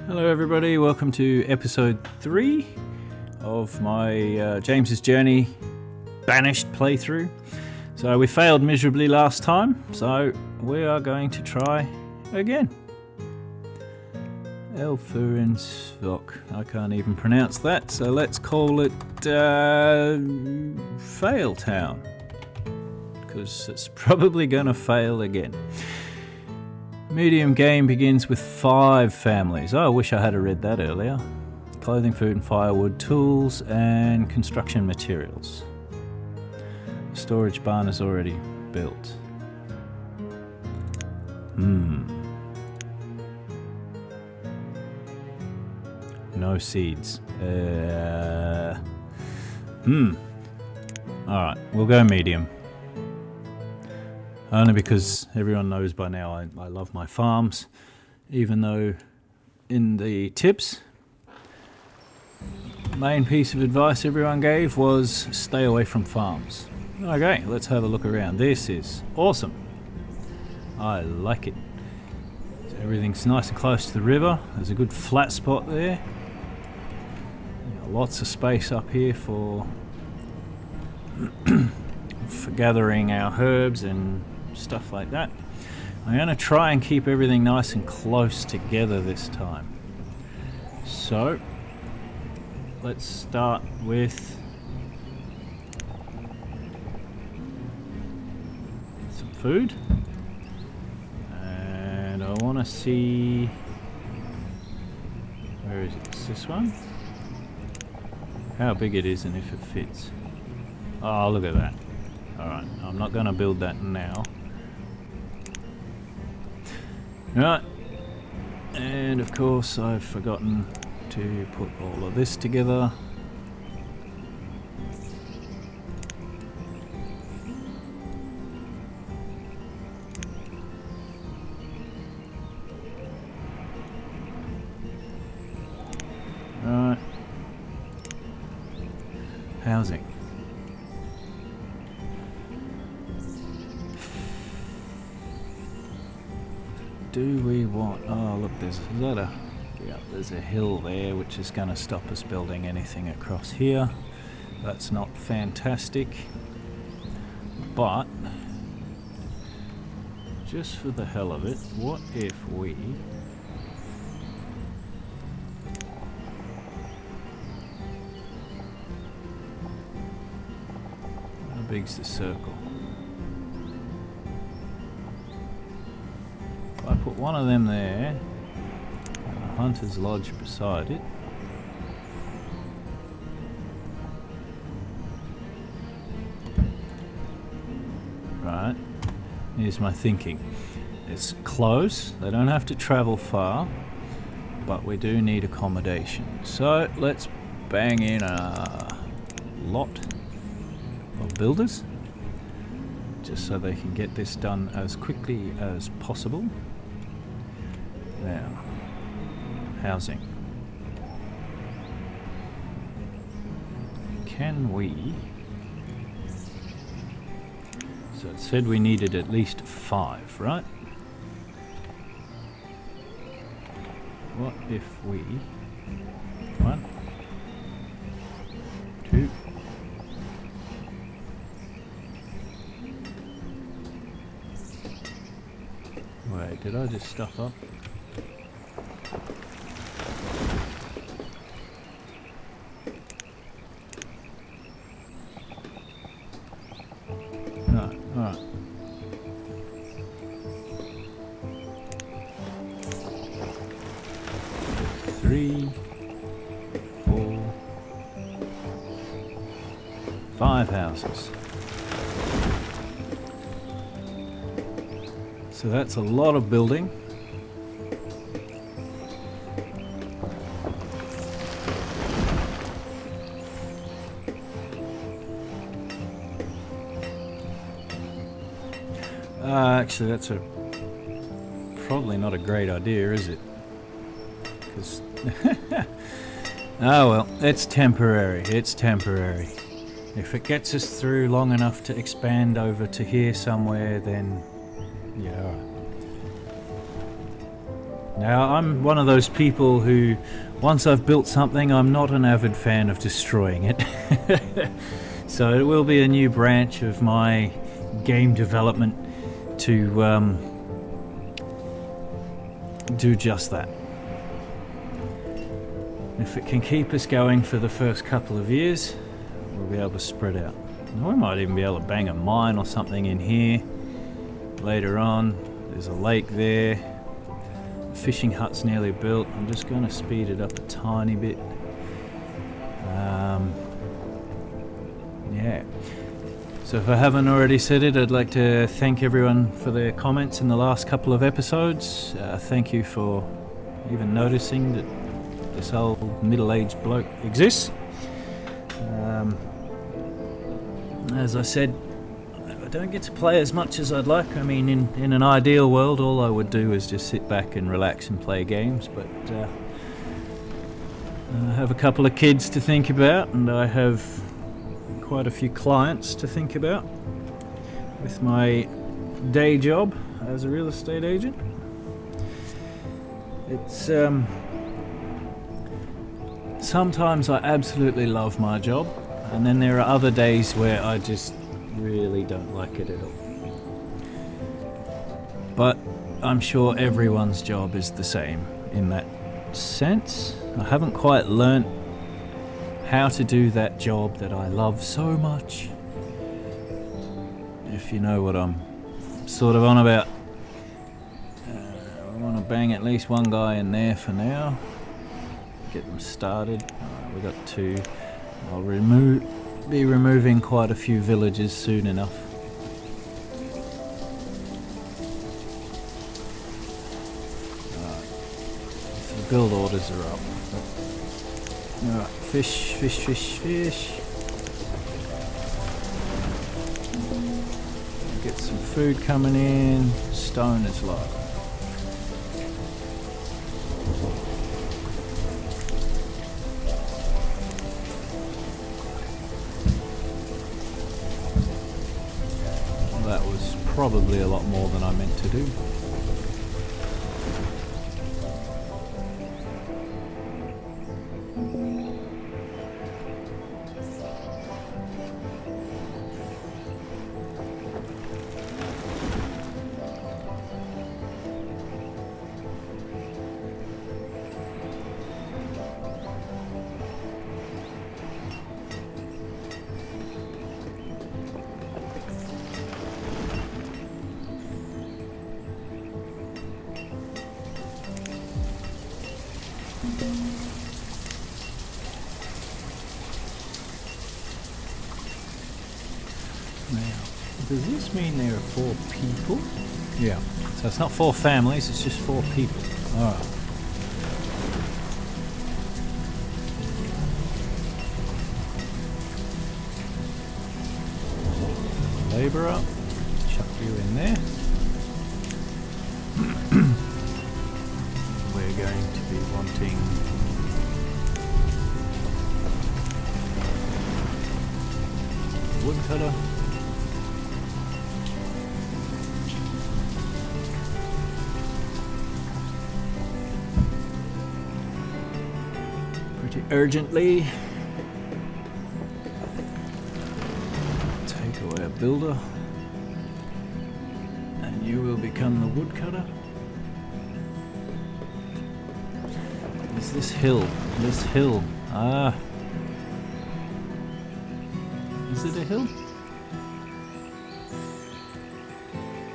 Hello everybody, welcome to episode 3 of my James's Journey Banished playthrough. So we failed miserably last time, so we are going to try again. Elfurinsvok, I can't even pronounce that, so let's call it Failtown, because it's probably going to fail again. Medium game begins with 5 families. Oh, I wish I had read that earlier. Clothing, food and firewood, tools and construction materials. The storage barn is already built. No seeds. Alright, we'll go medium. Only because everyone knows by now I love my farms, even though in the tips, the main piece of advice everyone gave was stay away from farms. Okay, let's have a look around. This is awesome. I like it. So everything's nice and close to the river. There's a good flat spot there. Lots of space up here for gathering our herbs and stuff like that. I'm going to try and keep everything nice and close together this time. So let's start with some food, and I want to see, where is it? It's this one? How big it is and if it fits. Oh, look at that. Alright, I'm not going to build that now. Right, and of course I've forgotten to put all of this together. Right, housing. Do we want... Oh, look, there's a hill there which is going to stop us building anything across here. That's not fantastic. But, just for the hell of it, what if we... How big's the circle? I put one of them there, and the hunter's lodge beside it. Right, here's my thinking. It's close, they don't have to travel far, but we do need accommodation. So let's bang in a lot of builders, just so they can get this done as quickly as possible. Now, housing. Can we... So it said we needed at least 5, right? What if we... 1, 2... Wait, did I just stuff up? No, alright. Three, 4, 5 houses. So that's a lot of building. Actually, that's probably not a great idea, is it? 'Cause oh well, it's temporary. It's temporary. If it gets us through long enough to expand over to here somewhere, then yeah, alright. Now, I'm one of those people who, once I've built something, I'm not an avid fan of destroying it. So it will be a new branch of my game development to do just that. If it can keep us going for the first couple of years, we'll be able to spread out. And we might even be able to bang a mine or something in here later on. There's a lake there. The fishing hut's nearly built. I'm just going to speed it up a tiny bit. Yeah. So if I haven't already said it, I'd like to thank everyone for their comments in the last couple of episodes. Thank you for even noticing that this old middle-aged bloke exists. As I said, I don't get to play as much as I'd like. I mean, in an ideal world, all I would do is just sit back and relax and play games, but I have a couple of kids to think about, and I have quite a few clients to think about with my day job as a real estate agent. It's sometimes I absolutely love my job, and then there are other days where I just really don't like it at all. But I'm sure everyone's job is the same in that sense. I haven't quite learnt how to do that job that I love so much, if you know what I'm sort of on about. I want to bang at least one guy in there for now, get them started. Alright, we got two. I'll be removing quite a few villages soon enough. Alright, so the build orders are up. Alright, fish. Get some food coming in. Stone is low. That was probably a lot more than I meant to do. Now, does this mean there are 4 people? Yeah. So it's not 4 families, it's just 4 people. Alright. Labourer. Chuck you in there. We're going to be wanting woodcutter. Pretty urgently. Take away a builder. And you will become the woodcutter. Is this hill? This hill. Ah. Is it a hill?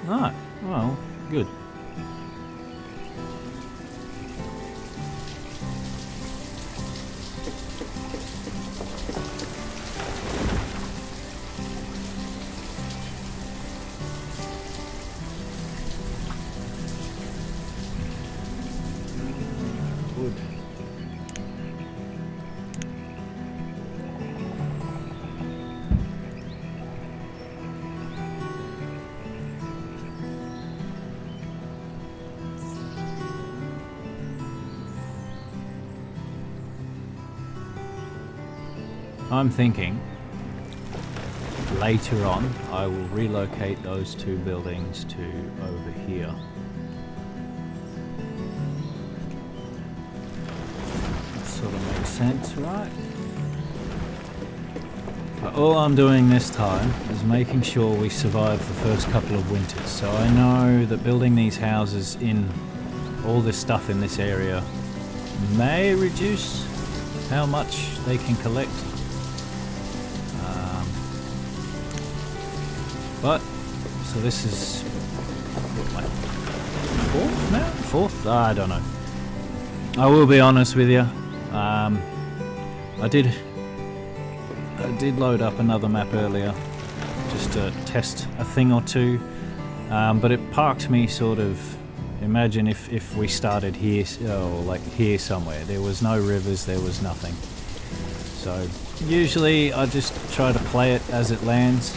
Ah, well, good. Wood. I'm thinking later on I will relocate those 2 buildings to over here. Sort of makes sense, right? But all I'm doing this time is making sure we survive the first couple of winters. So I know that building these houses in all this stuff in this area may reduce how much they can collect. But, so this is what, my fourth now? Fourth? I don't know. I will be honest with you. I did load up another map earlier just to test a thing or two, but it parked me sort of. Imagine if we started here, or like here somewhere. There was no rivers, there was nothing. So usually I just try to play it as it lands.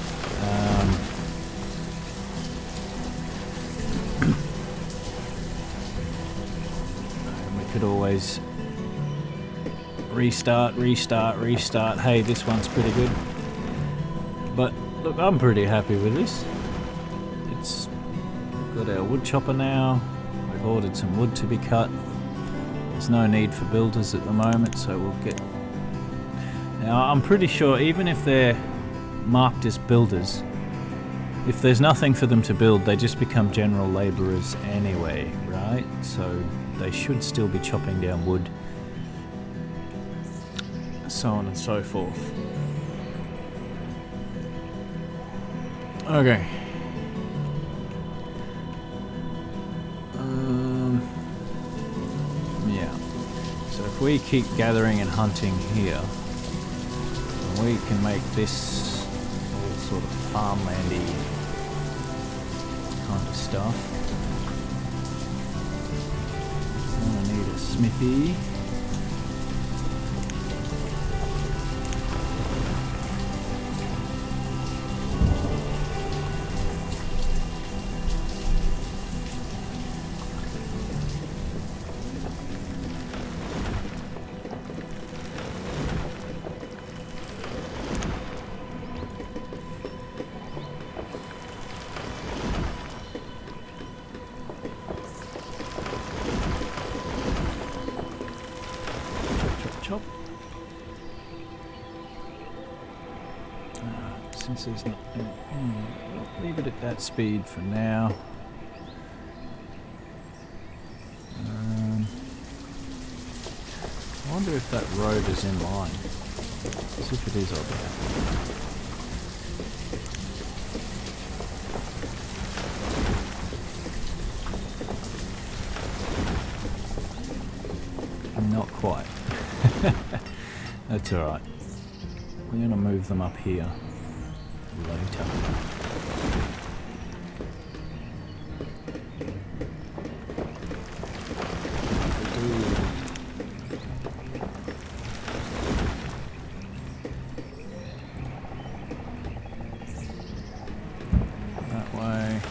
Could always restart. Hey, this one's pretty good. But look, I'm pretty happy with this. We've got our wood chopper now. We've ordered some wood to be cut. There's no need for builders at the moment, so we'll get. Now, I'm pretty sure even if they're marked as builders, if there's nothing for them to build, they just become general labourers anyway, right? So they should still be chopping down wood, so on and so forth. Okay. Yeah. So if we keep gathering and hunting here, we can make this all sort of farmlandy kind of stuff. I need a smithy. Since there's not, I'll leave it at that speed for now. I wonder if that road is in line. As if it is, I'll be happy. Not quite. That's alright. We're going to move them up here later. That way.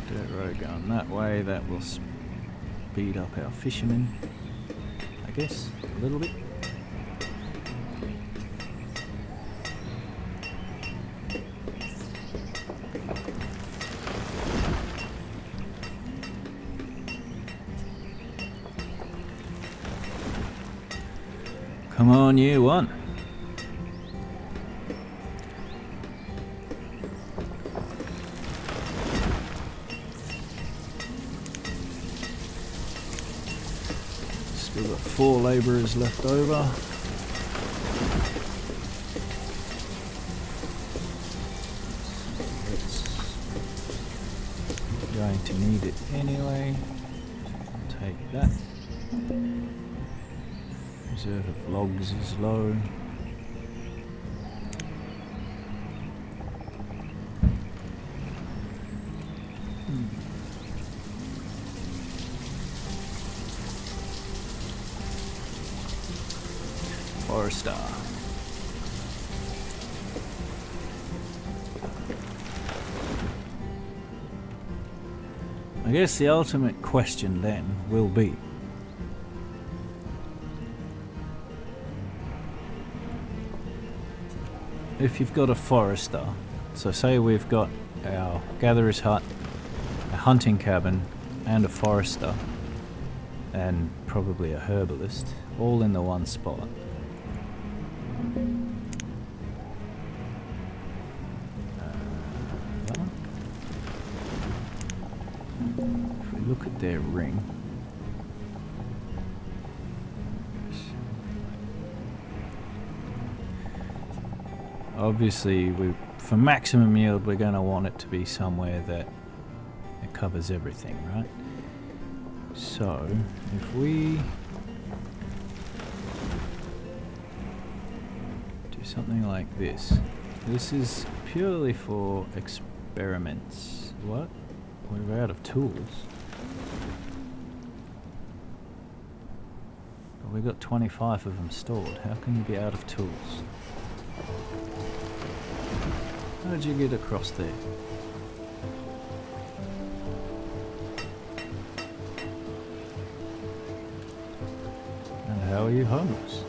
Dirt road going that way. That will speed up our fishermen, I guess, a little bit. Come on, year one. Still got 4 labourers left over. We're going to need it anyway. Take that. Reserve of logs is low. Forester. I guess the ultimate question then will be, if you've got a forester, so say we've got our gatherer's hut, a hunting cabin, and a forester, and probably a herbalist, all in the one spot. That one. If we look at their ring, obviously for maximum yield we're going to want it to be somewhere that it covers everything, right? So if we do something like this, this is purely for experiments. What? We're out of tools. But we've got 25 of them stored. How can you be out of tools? How did you get across there? And how are you homeless?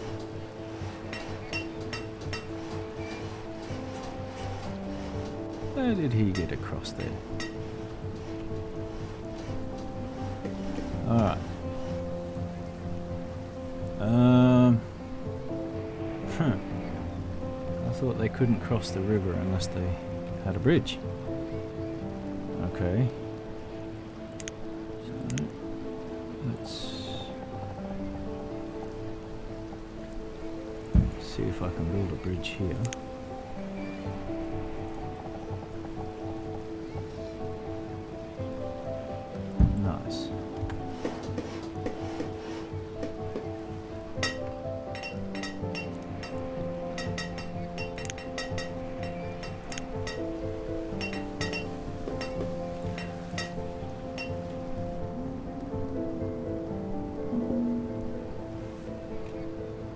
How did he get across there? Alright. I thought they couldn't cross the river unless they had a bridge. Okay. So, let's see if I can build a bridge here. Nice.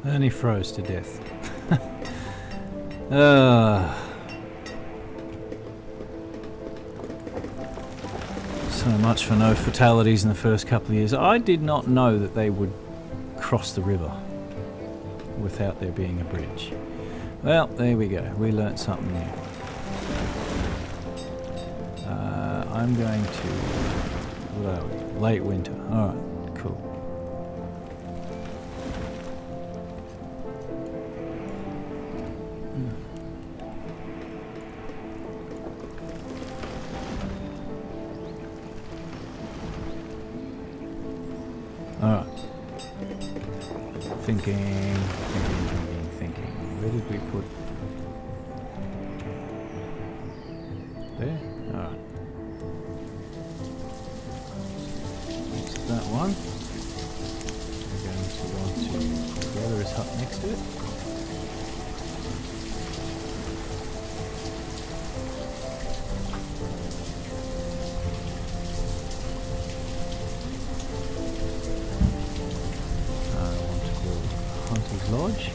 And he froze to death. So much for no fatalities in the first couple of years. I did not know that they would cross the river without there being a bridge. Well, there we go. We learnt something new. I'm going to... What are we? Late winter. Alright, cool. Alright. Thinking. Where did we put... There? Alright. Next to that one. We're going to want to gather his hut next to it. Lodge.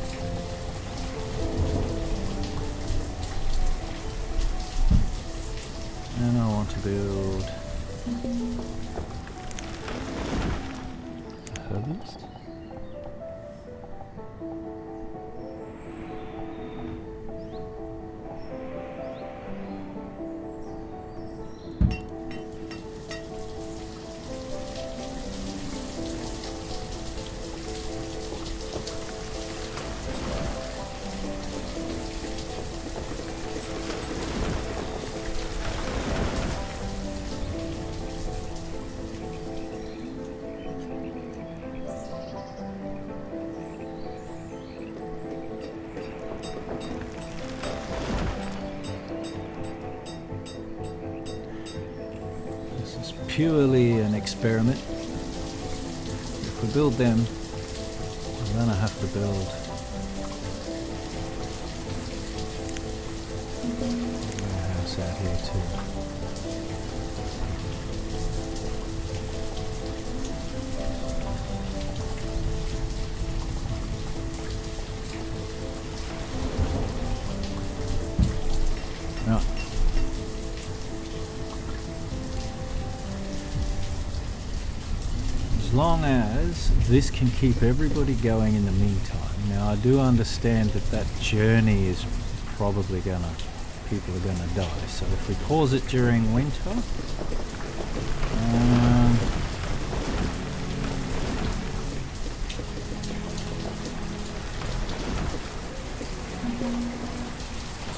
And I want to build a herbalist. Purely an experiment. If we build them, I'm gonna have to build a house out here too. Right. As long as this can keep everybody going in the meantime. Now I do understand that journey is probably people are gonna die. So if we pause it during winter,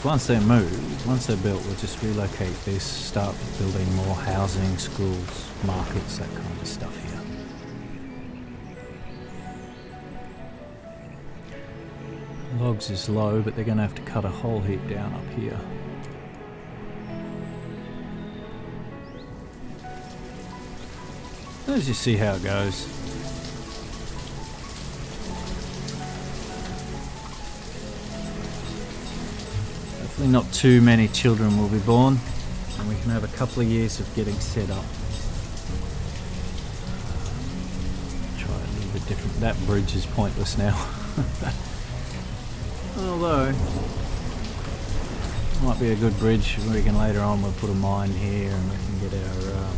once they're moved, once they're built, we'll just relocate this, start building more housing, schools, markets, that kind of stuff here. Logs is low, but they're going to have to cut a whole heap down up here. Let's just see how it goes. Hopefully not too many children will be born, and we can have a couple of years of getting set up. Try a little bit different. That bridge is pointless now. Although, might be a good bridge. We can later on we'll put a mine here and we can get our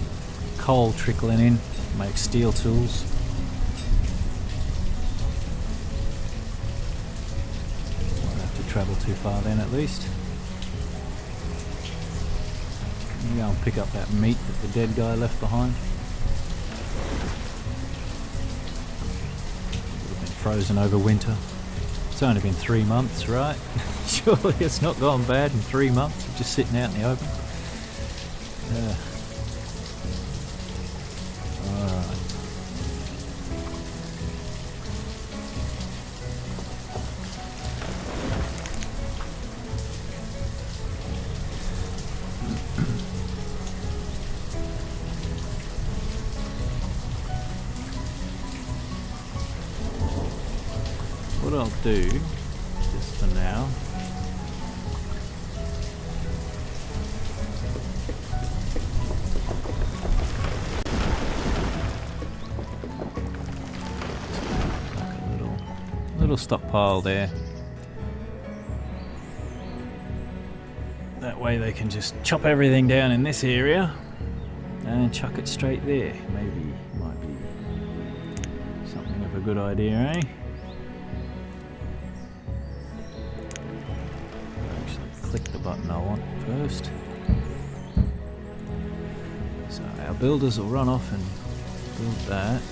coal trickling in, make steel tools. Won't have to travel too far then at least. Go and pick up that meat that the dead guy left behind. Would have been frozen over winter. It's only been 3 months, right? Surely it's not gone bad in 3 months of just sitting out in the open. Alright. What I'll do, just for now, like a little stockpile there. That way they can just chop everything down in this area and chuck it straight there. Maybe might be something of a good idea, eh? Click the button I want first. So our builders will run off and build that.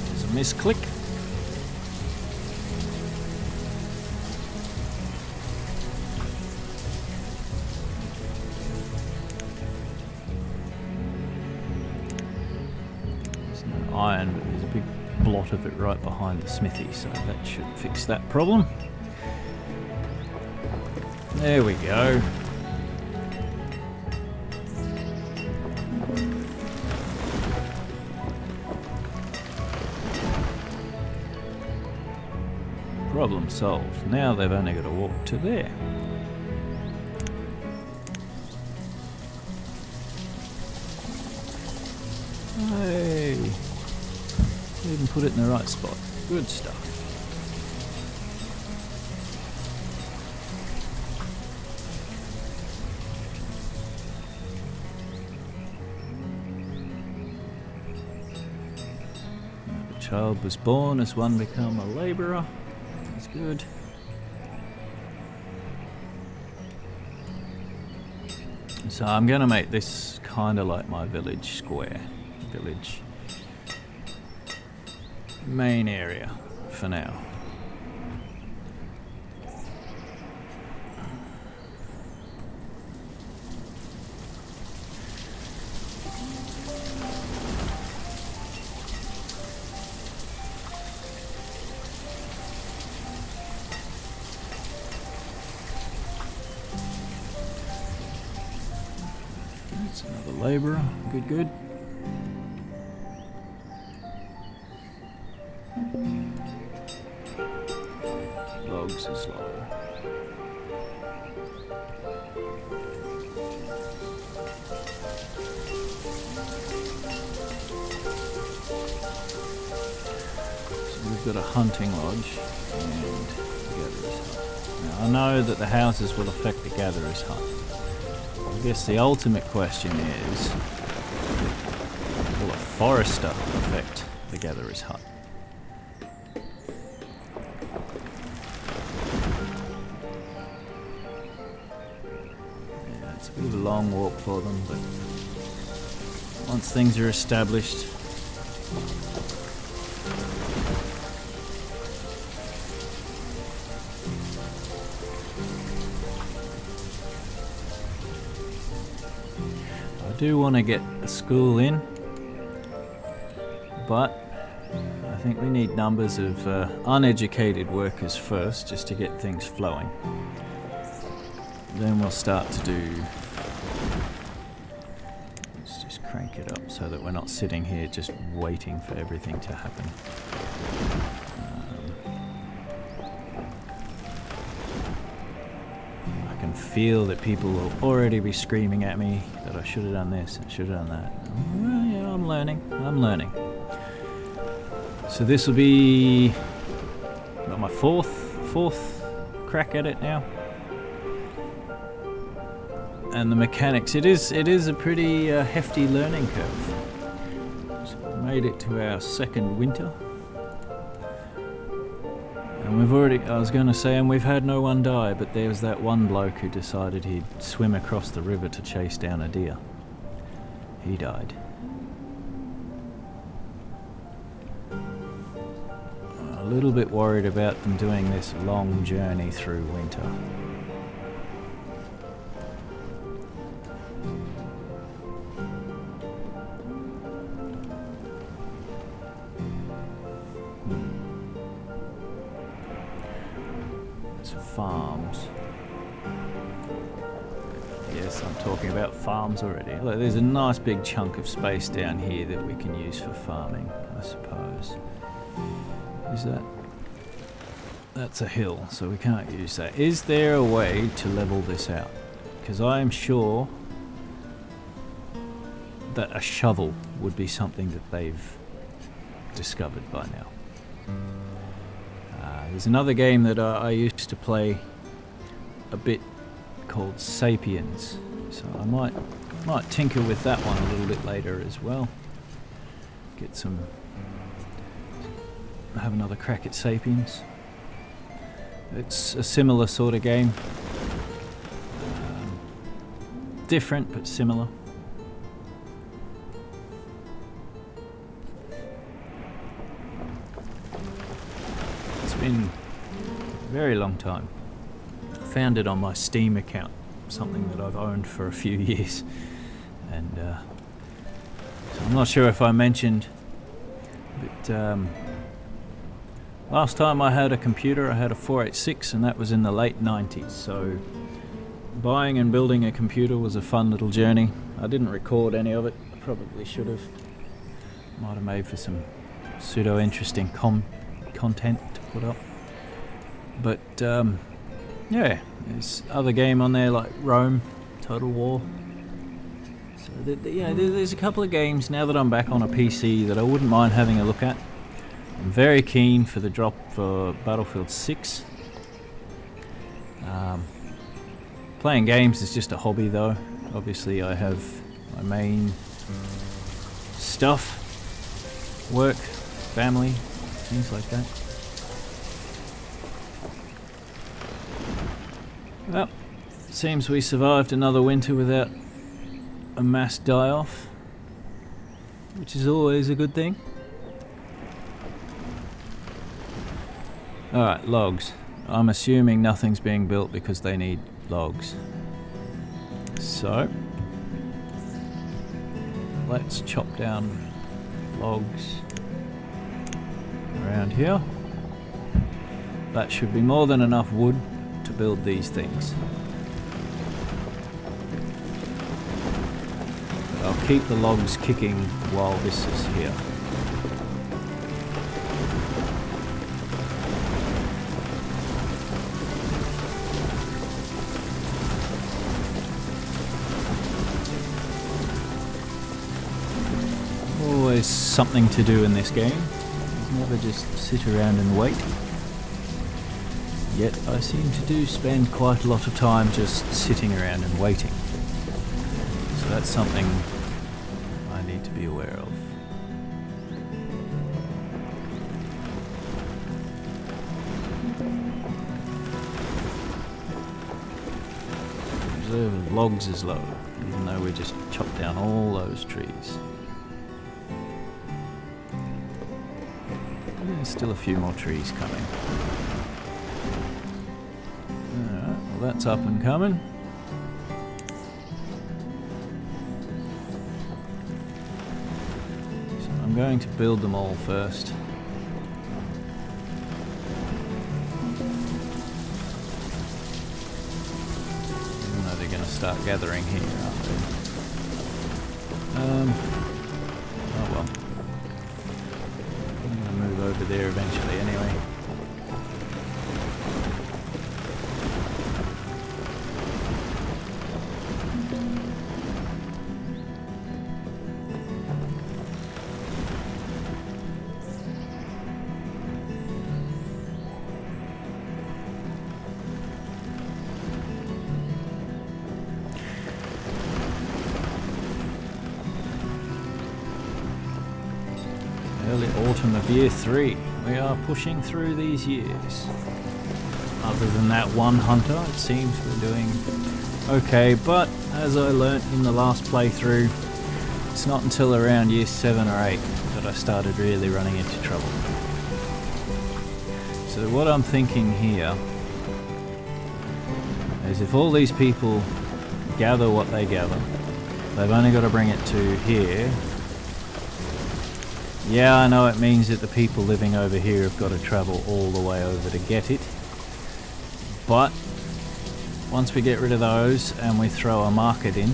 There's a misclick. There's no iron, but there's a big blot of it right behind the smithy, so that should fix that problem. There we go. Problem solved. Now they've only got to walk to there. Hey! Even put it in the right spot. Good stuff. The child was born, as one become a labourer. That's good. So I'm going to make this kind of like my village square. Village main area for now. That's another labourer. Good, good. Logs is low. So we've got a hunting lodge and gatherer's hut. Now I know that the houses will affect the gatherer's hut. I guess the ultimate question is, will a forester affect the gatherer's hut? It's a bit of a long walk for them, but once things are established, I do want to get a school in, but I think we need numbers of uneducated workers first, just to get things flowing. Then we'll start to do... Let's just crank it up so that we're not sitting here just waiting for everything to happen. I can feel that people will already be screaming at me that I should have done this and should have done that. Well, yeah, I'm learning. So this will be about my fourth crack at it now. And the mechanics, it is a pretty hefty learning curve. So we made it to our second winter. And we've already, I was going to say, and we've had no one die, but there was that one bloke who decided he'd swim across the river to chase down a deer. He died. A little bit worried about them doing this long journey through winter. Farms. Yes, I'm talking about farms already. Look, there's a nice big chunk of space down here that we can use for farming, I suppose. Is that? That's a hill, so we can't use that. Is there a way to level this out? Because I am sure that a shovel would be something that they've discovered by now. There's another game that I used to play a bit called Sapiens, so I might tinker with that one a little bit later as well. Have another crack at Sapiens. It's a similar sort of game, different but similar. Been a very long time. I found it on my Steam account, something that I've owned for a few years, and so I'm not sure if I mentioned, but last time I had a computer I had a 486, and that was in the late 90s, so buying and building a computer was a fun little journey. I didn't record any of it, I probably should have. Might have made for some pseudo interesting content to put up, but yeah, there's other game on there like Rome, Total War. So there's a couple of games now that I'm back on a PC that I wouldn't mind having a look at. I'm very keen for the drop for Battlefield 6. Playing games is just a hobby though. Obviously I have my main stuff, work, family, things like that. Well, seems we survived another winter without a mass die-off, which is always a good thing. Alright, logs. I'm assuming nothing's being built because they need logs. So, let's chop down logs around here. That should be more than enough wood to build these things. But I'll keep the logs kicking while this is here. Always something to do in this game. Never just sit around and wait. Yet I seem to spend quite a lot of time just sitting around and waiting. So that's something I need to be aware of. Reserve of logs is low, even though we just chopped down all those trees. There's still a few more trees coming. Alright, well that's up and coming. going to build them all first. Even though they're going to start gathering here, aren't they? Oh well. I'm going to move over there eventually anyway. Early autumn of year 3. We are pushing through these years. Other than that one hunter, it seems we're doing okay, but as I learnt in the last playthrough, it's not until around year 7 or 8 that I started really running into trouble. So what I'm thinking here is if all these people gather what they gather, they've only got to bring it to here. Yeah, I know it means that the people living over here have got to travel all the way over to get it. But once we get rid of those and we throw a market in,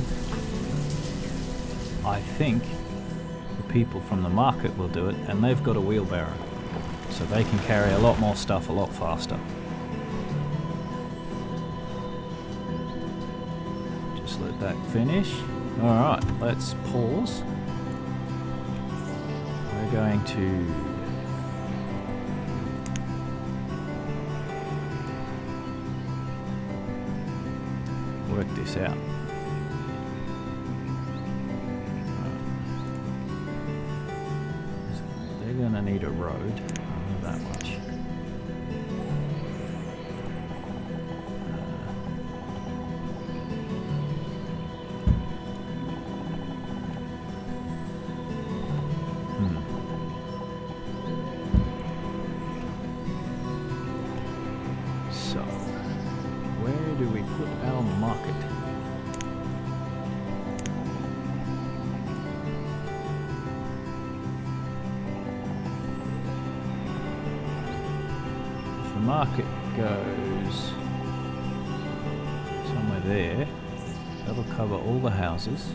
I think the people from the market will do it, and they've got a wheelbarrow. So they can carry a lot more stuff a lot faster. Just let that finish. Alright, let's pause. We're going to work this out. They're going to need a road, only that much. So, where do we put our market? If the market goes somewhere there, that'll cover all the houses.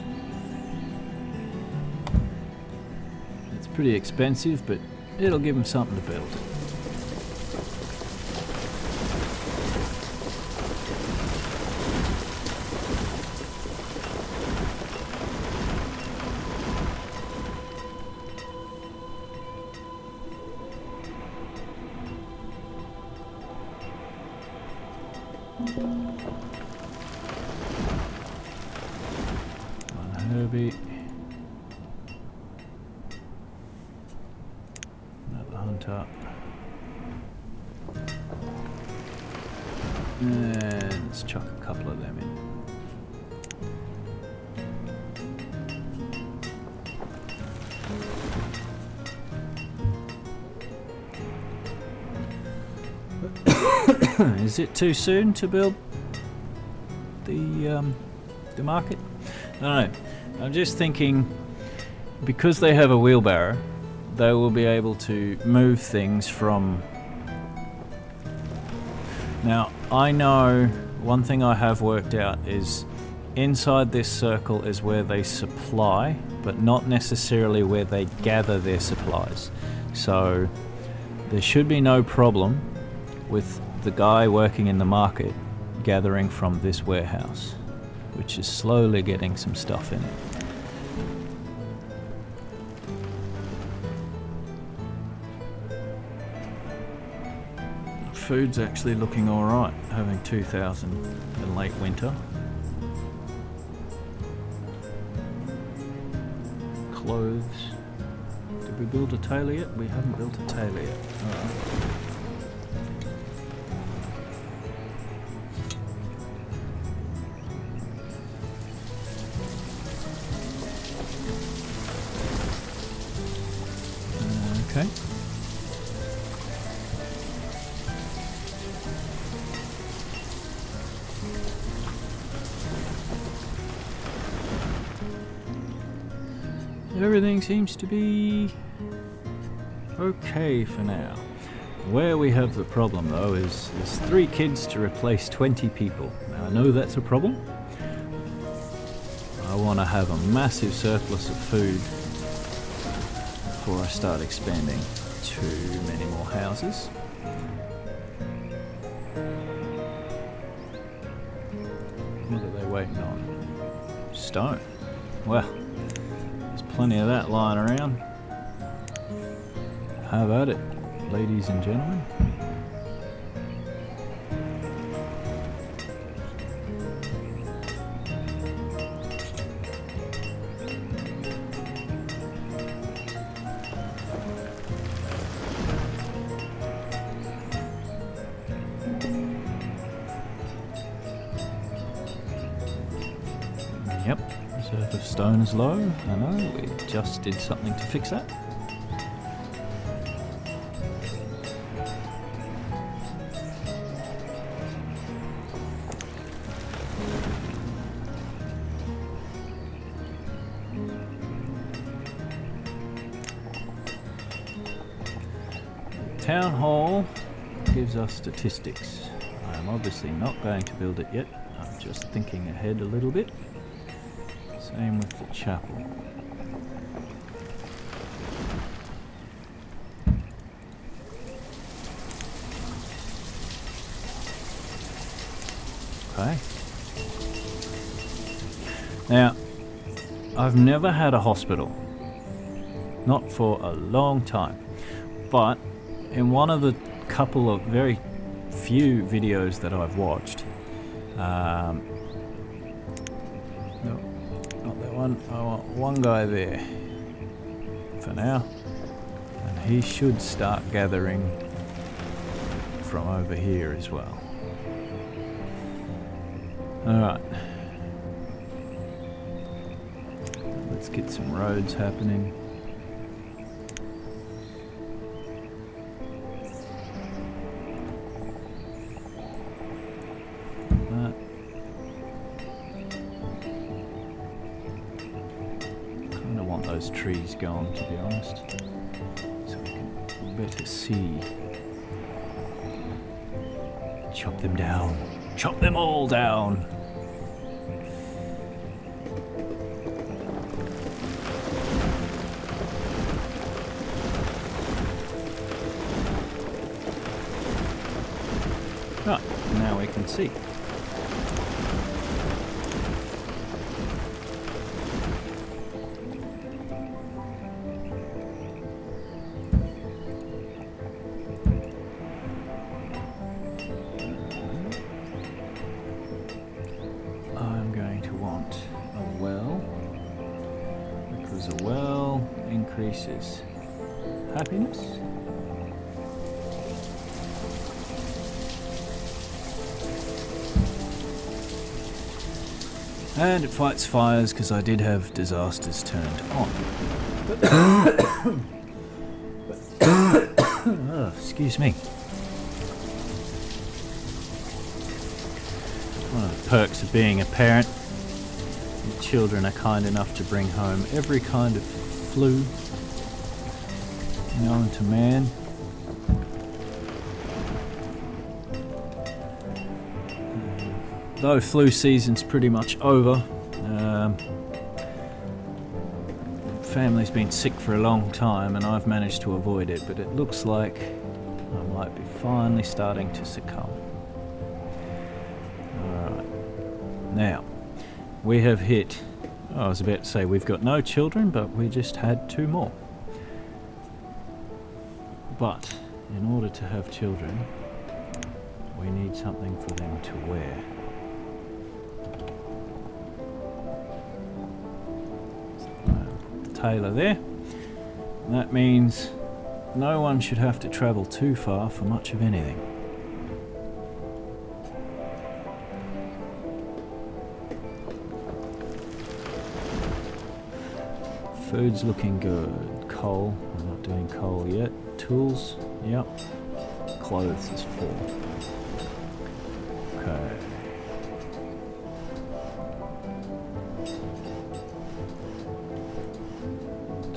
It's pretty expensive, but it'll give them something to build. One Herbie. Another hunter. And let's chuck a couple of them in. Is it too soon to build the market? I don't know. I'm just thinking, because they have a wheelbarrow, they will be able to move things from... Now, I know one thing I have worked out is inside this circle is where they supply, but not necessarily where they gather their supplies. So there should be no problem with the guy working in the market gathering from this warehouse, which is slowly getting some stuff in it. Food's actually looking alright, having 2,000 in late winter. Clothes. Did we build a tailor yet? We haven't built a tailor yet. Alright. Okay. Everything seems to be okay for now. Where we have the problem though is there's 3 kids to replace 20 people. Now I know that's a problem. I want to have a massive surplus of food before I start expanding too many more houses. What are they waiting on? Stone. Well, there's plenty of that lying around. Have at it, ladies and gentlemen. Yep, reserve of stone is low. I know, we just did something to fix that. Town hall gives us statistics. I'm obviously not going to build it yet. I'm just thinking ahead a little bit. Same with the chapel. Okay. Now, I've never had a hospital. Not for a long time. But in one of the couple of very few videos that I've watched, no, not that one. I want one guy there for now, and he should start gathering from over here as well. Alright, let's get some roads happening. Those trees gone, to be honest, so we can better see. Chop them down. Chop them all down. Right, now we can see. A well increases happiness. And it fights fires because I did have disasters turned on. Oh, excuse me. One of the perks of being a parent. Children are kind enough to bring home every kind of flu known to man. Though flu season's pretty much over, family's been sick for a long time and I've managed to avoid it, but it looks like I might be finally starting to succumb. Alright, now we have hit, I was about to say we've got no children, but we just had 2 more. But in order to have children, we need something for them to wear. Put the tailor there. And that means no one should have to travel too far for much of anything. Food's looking good. Coal, we're not doing coal yet. Tools, yep. Clothes is 4. Okay.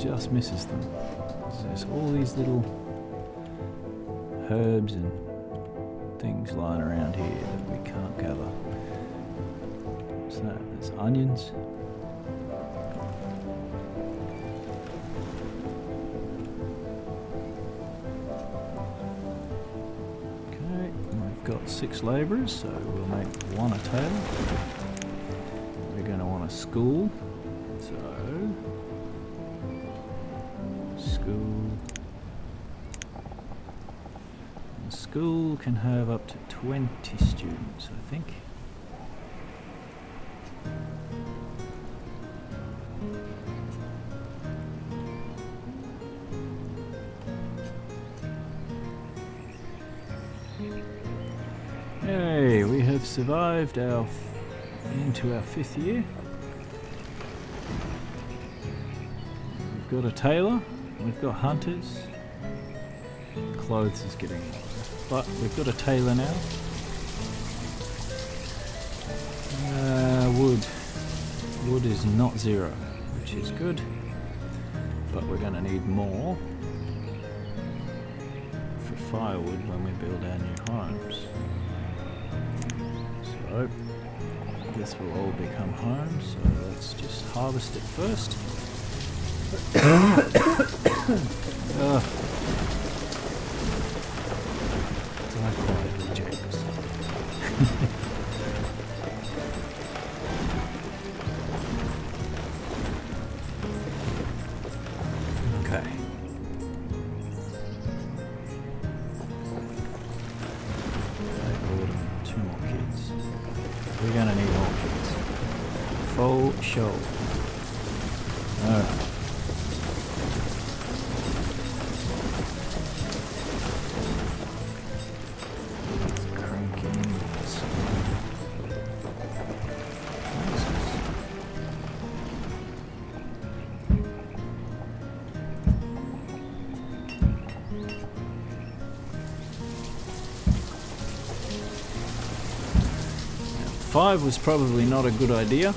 Just misses them. Is there there's all these little herbs and things lying around here that we can't gather. What's that? There's onions. Okay, we've got 6 labourers, so we'll make 1 a tailor. We're going to want a school, so school. The school can have up to 20 students, I think. Yay, we have survived into our 5th year. We've got a tailor, we've got hunters. Clothes is getting lower, but we've got a tailor now. Wood is not 0, which is good, but we're going to need more for firewood when we build our new homes. So this will all become homes, so let's just harvest it first. Die quietly, James. Okay. Order 2 more kids. We're gonna need more kids. Full show. Alright. Five was probably not a good idea.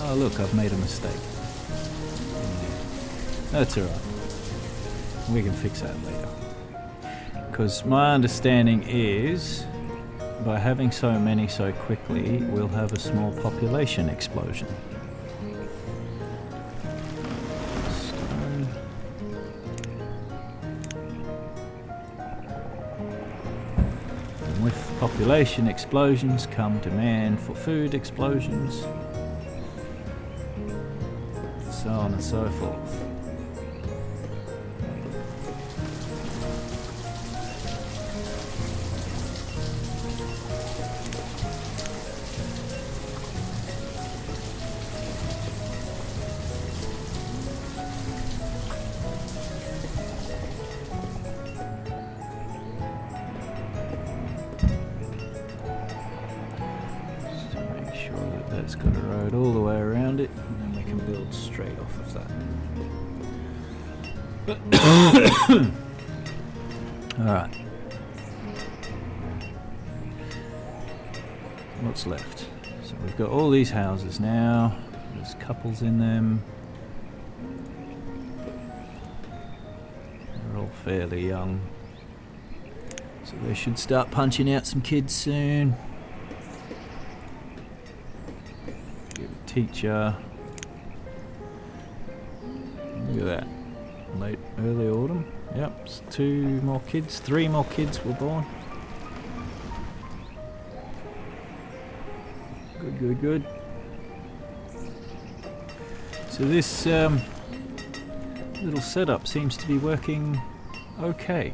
Oh look, I've made a mistake. That's alright. We can fix that later. Because my understanding is, by having so many so quickly, we'll have a small population explosion. With population explosions come demand for food explosions, so on and so forth. That's got a road all the way around it, and then we can build straight off of that. Alright. What's left? So we've got all these houses now. There's couples in them. They're all fairly young. So they should start punching out some kids soon. Teacher. Look at that. Early autumn. Yep, 2 more kids. 3 more kids were born. Good, good, good. So this little setup seems to be working okay.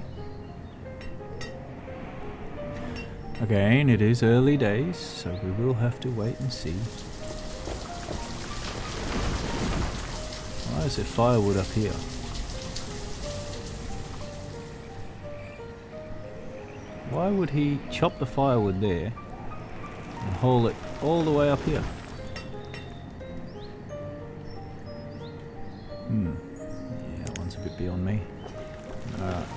Again, it is early days, so we will have to wait and see. Why is there firewood up here? Why would he chop the firewood there and haul it all the way up here? Yeah, that one's a bit beyond me. Alright.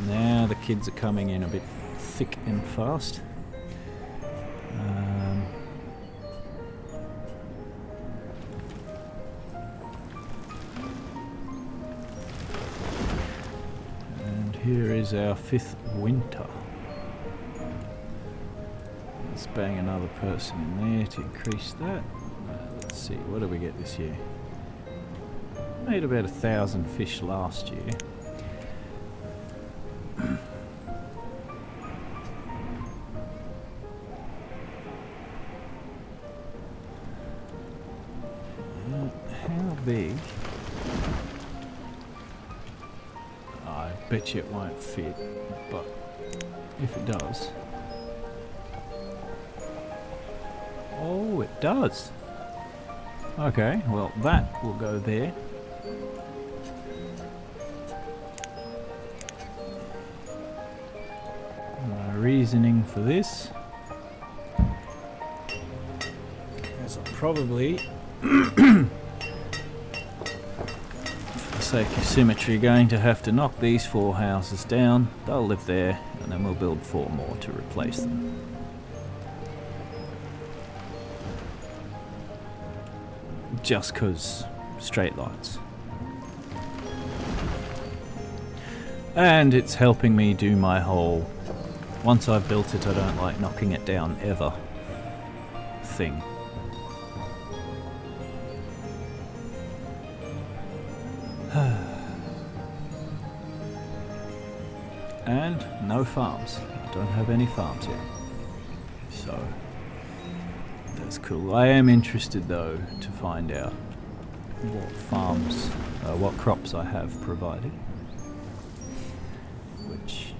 Now the kids are coming in a bit thick and fast. here is our 5th winter. Let's bang another person in there to increase that. Let's see, what did we get this year? Made about 1,000 fish last year. How big? I bet you it won't fit, but if it does... Oh, it does! Okay, well that will go there. My reasoning for this is I'm probably, for the sake of symmetry, going to have to knock these 4 houses down. They'll live there, and then we'll build 4 more to replace them. Just 'cause straight lines. And it's helping me do my whole once I've built it I don't like knocking it down ever thing. And no farms. I don't have any farms yet. So that's cool. I am interested though to find out what farms, what crops I have provided. Which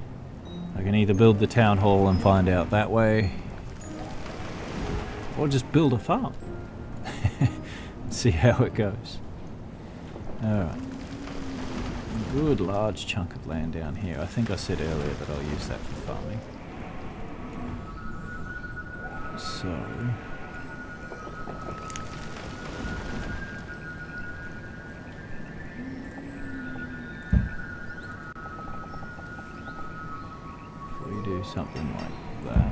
I can either build the town hall and find out that way, or just build a farm and see how it goes. Alright. Good large chunk of land down here. I think I said earlier that I'll use that for farming. So... if we do something like that...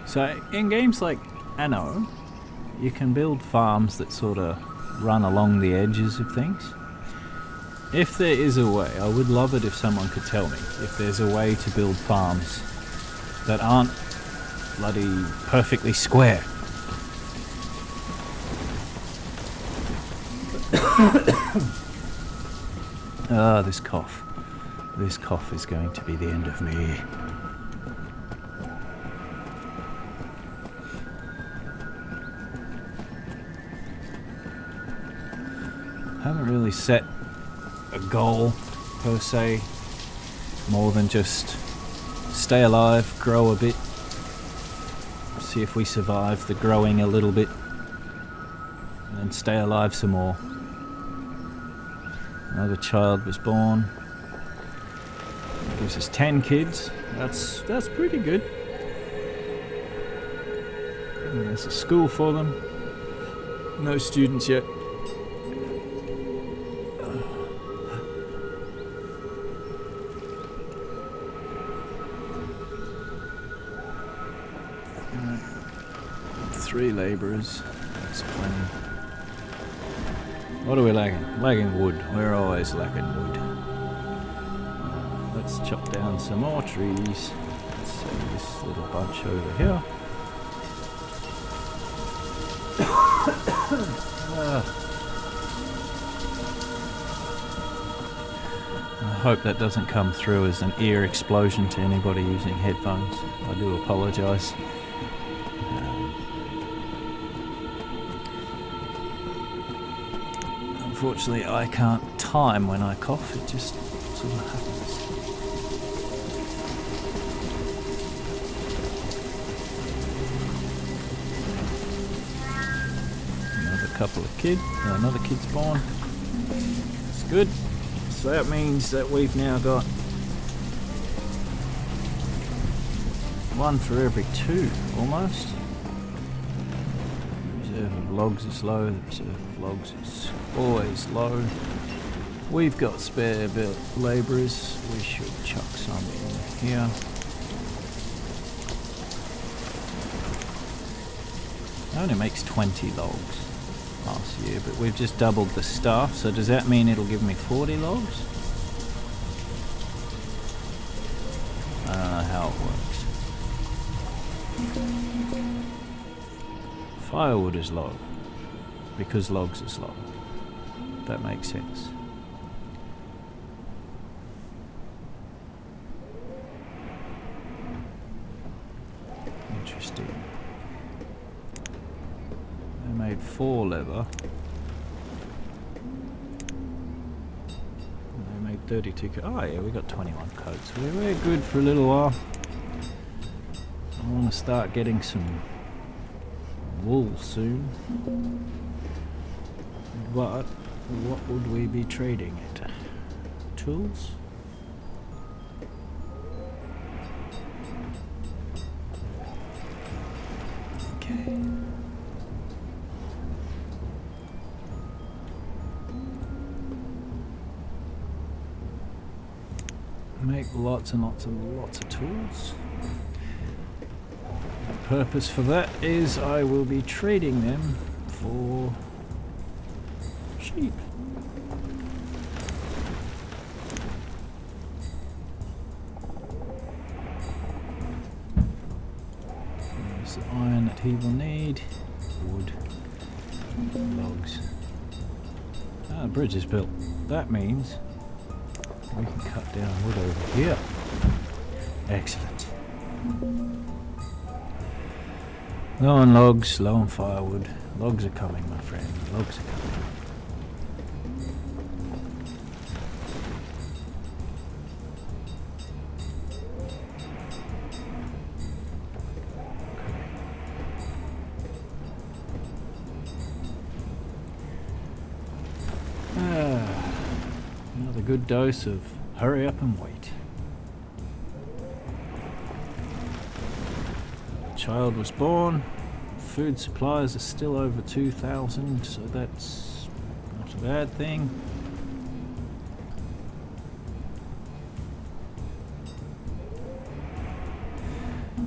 So in games like Anno, you can build farms that sort of run along the edges of things. If there is a way, I would love it if someone could tell me if there's a way to build farms that aren't bloody perfectly square. Ah, this cough. This cough is going to be the end of me. Haven't really set a goal per se, more than just stay alive, grow a bit, see if we survive the growing a little bit, and stay alive some more. Another child was born. Gives us 10 kids. That's pretty good. And there's a school for them. No students yet. Three labourers. That's plenty. What are we lacking? Lacking wood. We're always lacking wood. Let's chop down some more trees. Let's save this little bunch over here. I hope that doesn't come through as an ear explosion to anybody using headphones. I do apologise. Unfortunately, I can't time when I cough, it just sort of happens. Another kid's born. That's good. So that means that we've now got one for every 2, almost. The reserve of logs is low, the reserve of logs is always low. We've got spare labourers. We should chuck some in here. It only makes 20 logs last year, but we've just doubled the staff, so does that mean it'll give me 40 logs? I don't know how it works. Firewood is low, because logs is low. That makes sense. Interesting. They made 4 leather. They made 32 coats. Oh yeah, we got 21 coats. We're good for a little while. I want to start getting some wool soon. But what would we be trading it? Tools? Okay. Make lots and lots of tools. The purpose for that is I will be trading them for sheep. There's the iron that he will need. Wood. Logs. Ah, the bridge is built. That means we can cut down wood over here. Excellent. Low on logs, low on firewood. Logs are coming, my friend. Logs are coming. Another good dose of hurry up and wait. The child was born. Food supplies are still over 2,000, so that's not a bad thing.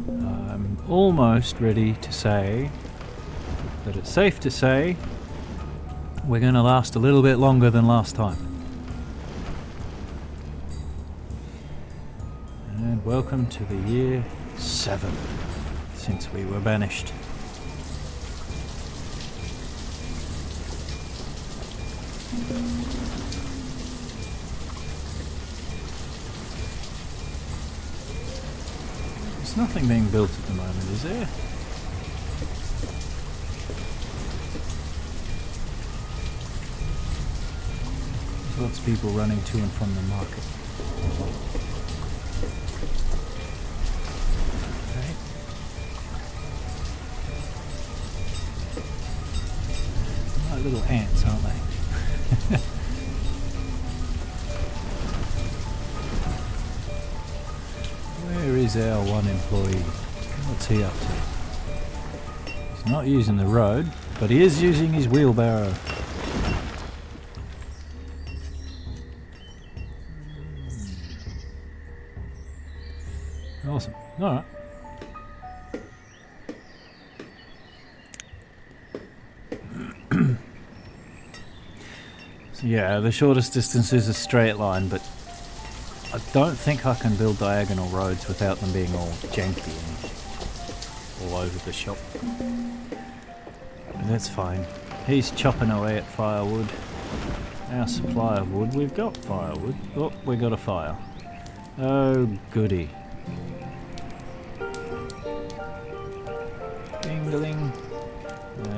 I'm almost ready to say that it's safe to say we're going to last a little bit longer than last time. And welcome to the year 7 since we were banished. There's nothing being built at the moment, is there? There's lots of people running to and from the market. Okay. Like little ants, aren't they? Where is our one employee? What's he up to? He's not using the road, but he is using his wheelbarrow. Awesome. Alright. So yeah, the shortest distance is a straight line, but I don't think I can build diagonal roads without them being all janky and all over the shop. But that's fine. He's chopping away at firewood. Our supply of wood, we've got firewood. Oh, we got a fire. Oh, goody. Ding-a-ling.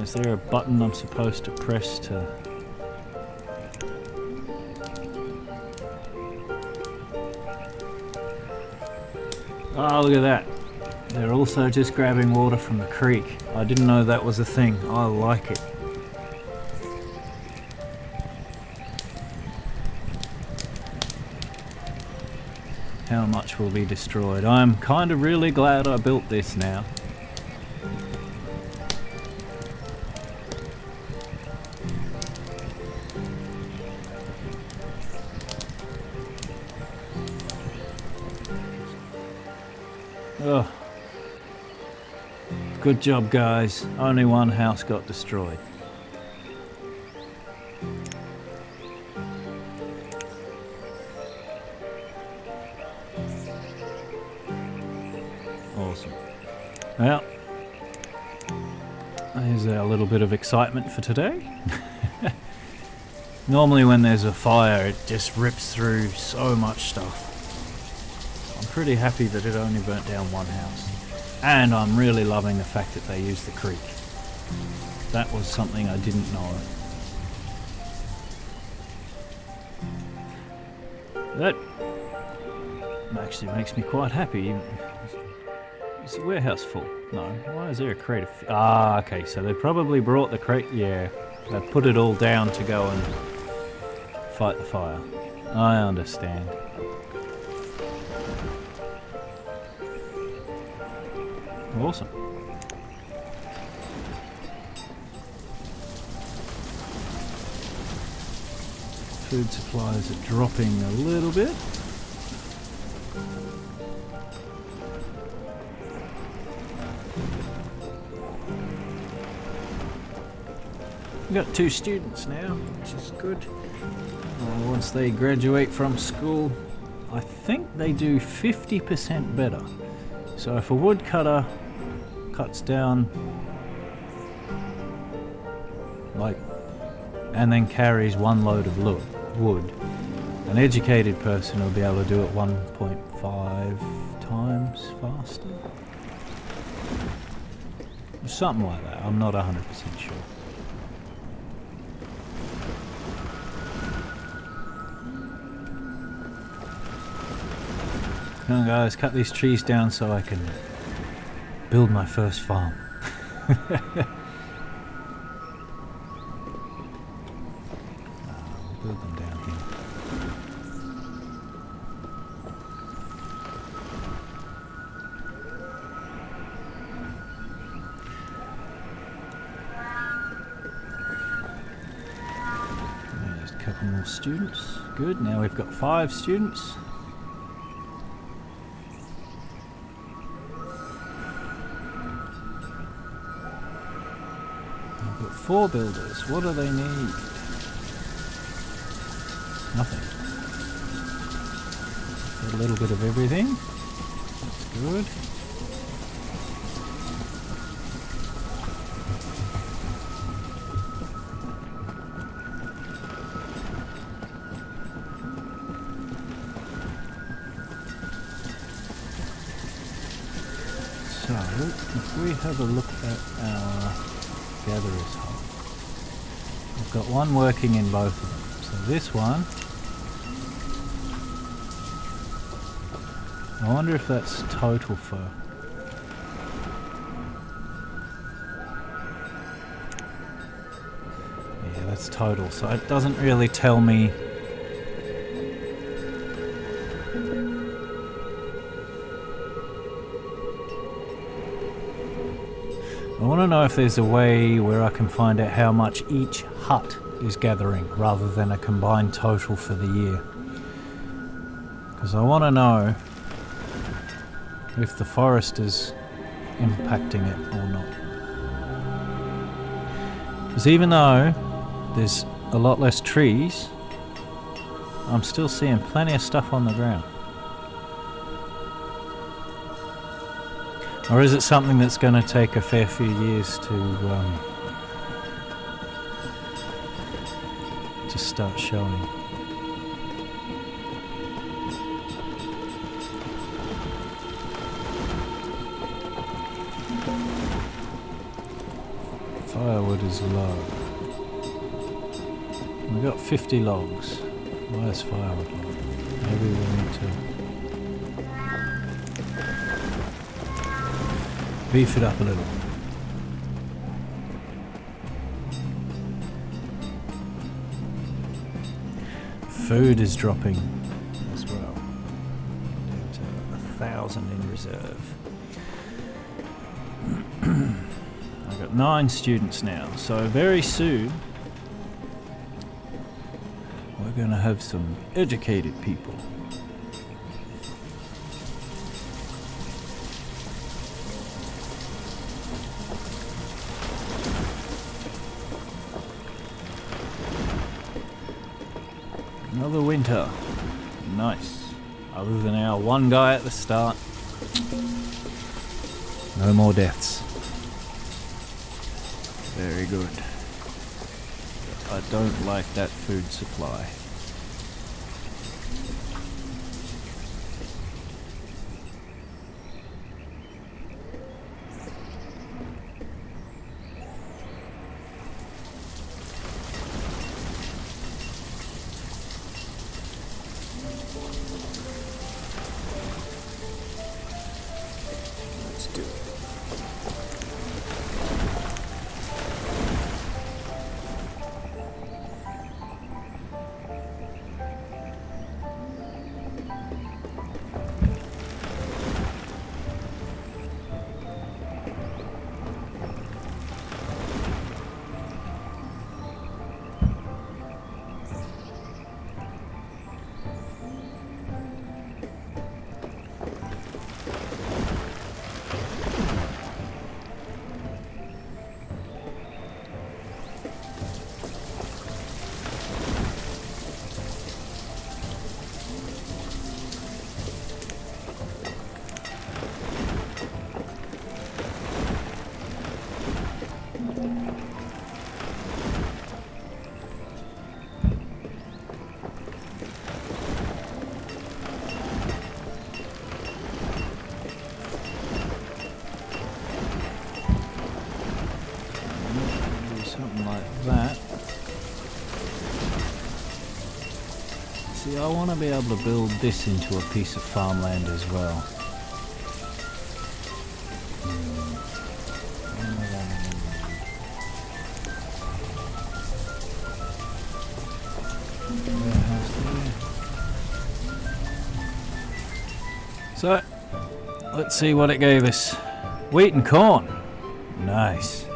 Is there a button I'm supposed to press to... Oh, look at that. They're also just grabbing water from the creek. I didn't know that was a thing. I like it. How much will be destroyed? I'm kind of really glad I built this now. Oh. Good job, guys. Only one house got destroyed. Awesome. Well, here's our little bit of excitement for today. Normally when there's a fire, it just rips through so much stuff. I'm pretty happy that it only burnt down one house. And I'm really loving the fact that they used the creek. That was something I didn't know. That actually makes me quite happy. Is the warehouse full? No. Why is there a crate of... okay, so they probably brought the crate... Yeah, they put it all down to go and fight the fire. I understand. Awesome. Food supplies are dropping a little bit. We've got 2 students now, which is good. Once they graduate from school, I think they do 50% better. So if a woodcutter cuts down and then carries 1 load of wood, an educated person will be able to do it 1.5 times faster. Something like that. I'm not 100% sure. Come on guys, cut these trees down so I can build my first farm. We'll build them down here. There's a couple more students. Good, now we've got 5 students. I've got 4 builders. What do they need? Nothing. Got a little bit of everything. That's good. So, if we have a look at our gatherer's hub, we've got one working in both of them. So this one, I wonder if that's total fur. Yeah, that's total, so it doesn't really tell me. I want to know if there's a way where I can find out how much each hut is gathering rather than a combined total for the year. Because I want to know if the forest is impacting it or not. Because even though there's a lot less trees, I'm still seeing plenty of stuff on the ground. Or is it something that's going to take a fair few years to start showing? Firewood is low. We've got 50 logs. Why is firewood low? Maybe we need to beef it up a little. Food is dropping as well. Down to 1,000 in reserve. I've got 9 students now, so very soon we're going to have some educated people. Another winter. Nice. Other than our one guy at the start. No more deaths. Very good. I don't like that food supply. Let's do it. Something like that. See, I want to be able to build this into a piece of farmland as well. So, let's see what it gave us. Wheat and corn. Nice.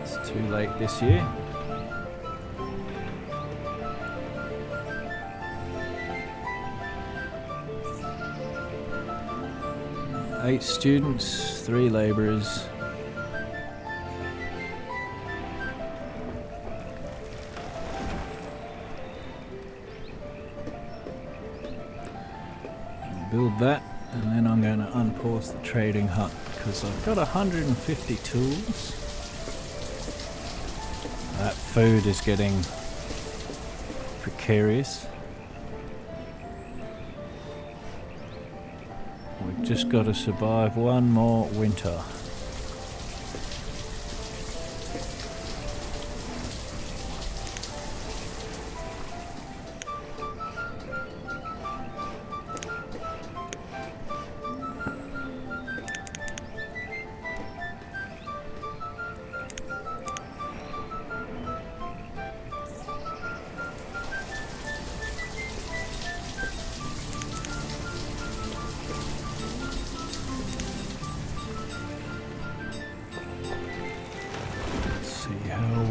It's too late this year. Eight students, 3 labourers. Build that, and then I'm going to unpause the trading hut because I've got 150 tools. That food is getting precarious. We've just got to survive one more winter.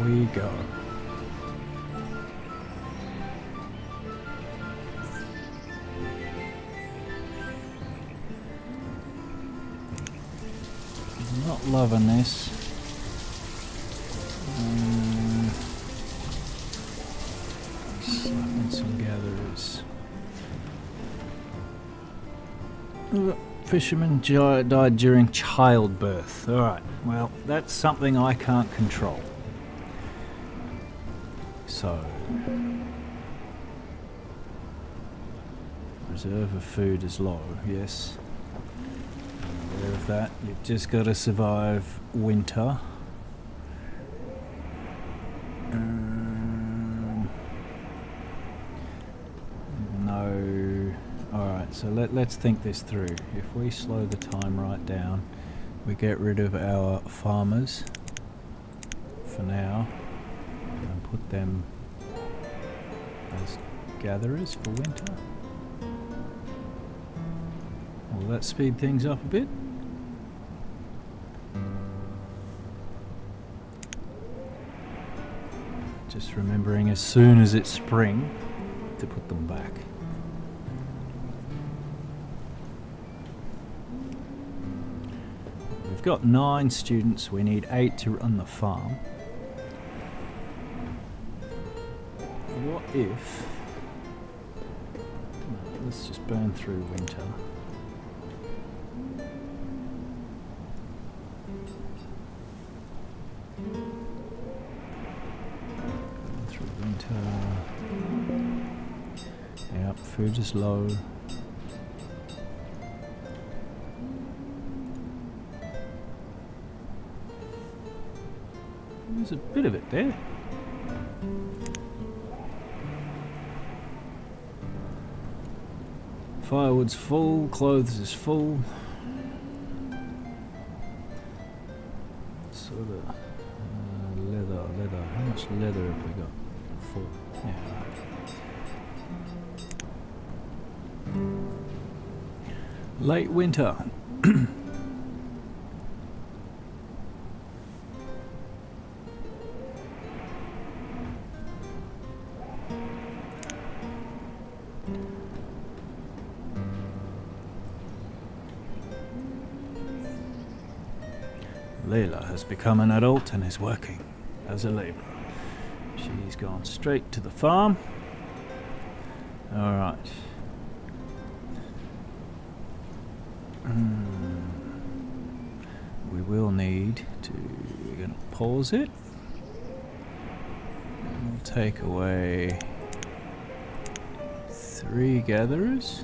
We go. Not loving this. Slapping some gatherers. Fisherman died during childbirth. Alright, well, that's something I can't control. So, reserve of food is low, yes. I'm aware of that. You've just got to survive winter. No. Alright, so let's think this through. If we slow the time right down, we get rid of our farmers for now. And put them as gatherers for winter. Will that speed things up a bit? Just remembering as soon as it's spring to put them back. we've got 9 students. We need 8 to run the farm. What if... no, let's just burn through winter. Burn through winter. Yep, food is low. There's a bit of it there. Firewood's full, clothes is full. Sort of leather. How much leather have we got? Full. Yeah. Late winter. Layla has become an adult and is working as a labourer. She's gone straight to the farm. Alright. We will need to... we're going to pause it. And we'll take away 3 gatherers.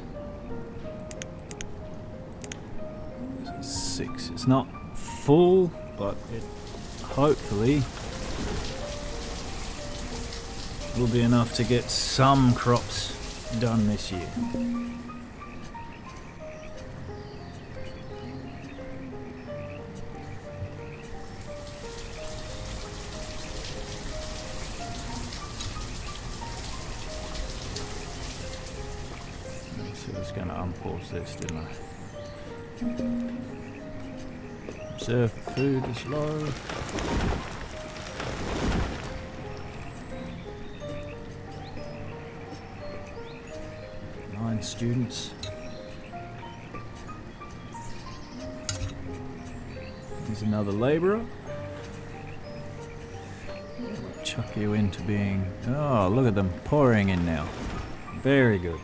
6. It's not full, but it hopefully will be enough to get some crops done this year. So I was going to unpause this, didn't I? Reserve food is low. Nine students. Here's another labourer. We'll chuck you into being... oh, look at them pouring in now. Very good.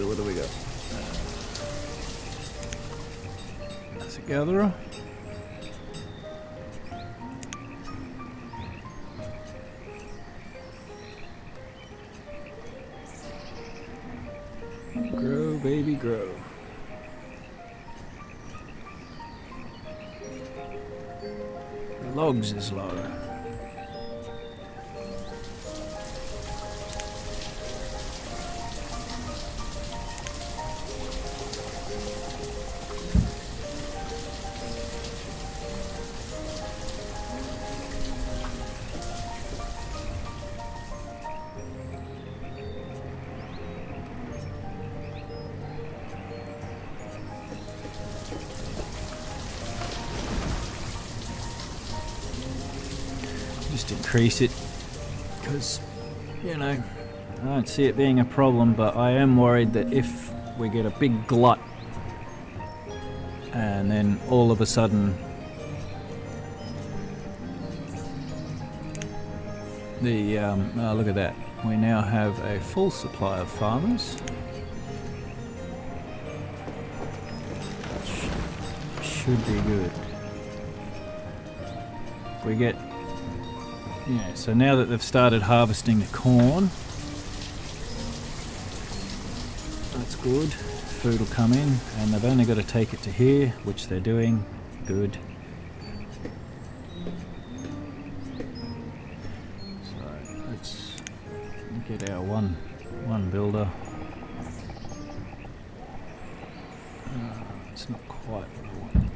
What do we got? That's a gatherer. Grow, baby, grow. Logs is low. Just increase it because, you know, I don't see it being a problem, but I am worried that if we get a big glut and then all of a sudden the oh, look at that, we now have a full supply of farmers. Should be good. If we get... yeah, so now that they've started harvesting the corn, that's good. Food will come in, and they've only got to take it to here, which they're doing. Good. So let's get our one builder. It's not quite what I want.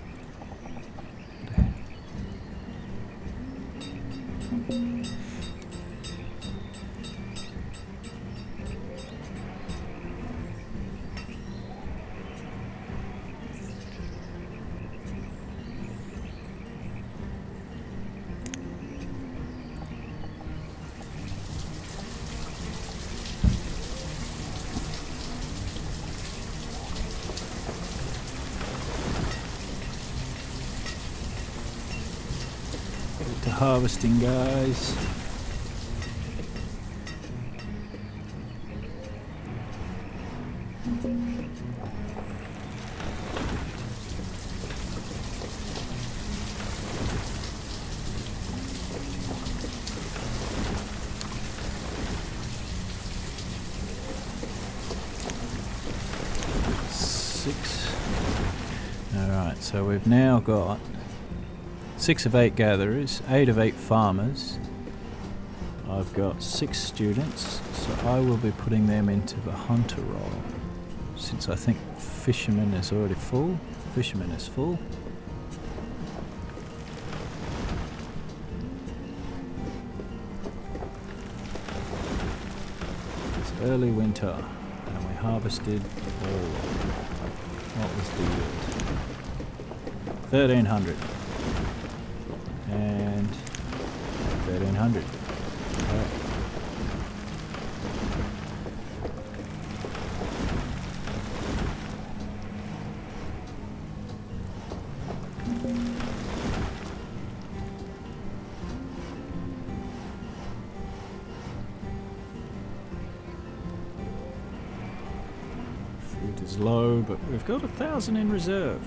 harvesting, guys. Alright, so we've now got 6 of 8 gatherers, 8 of 8 farmers. I've got 6 students, so I will be putting them into the hunter role. Since I think fisherman is already full. Fisherman is full. It's early winter and we harvested all. What was the yield? 1300 and 1300. Right. Food is low, but we've got 1,000 in reserve.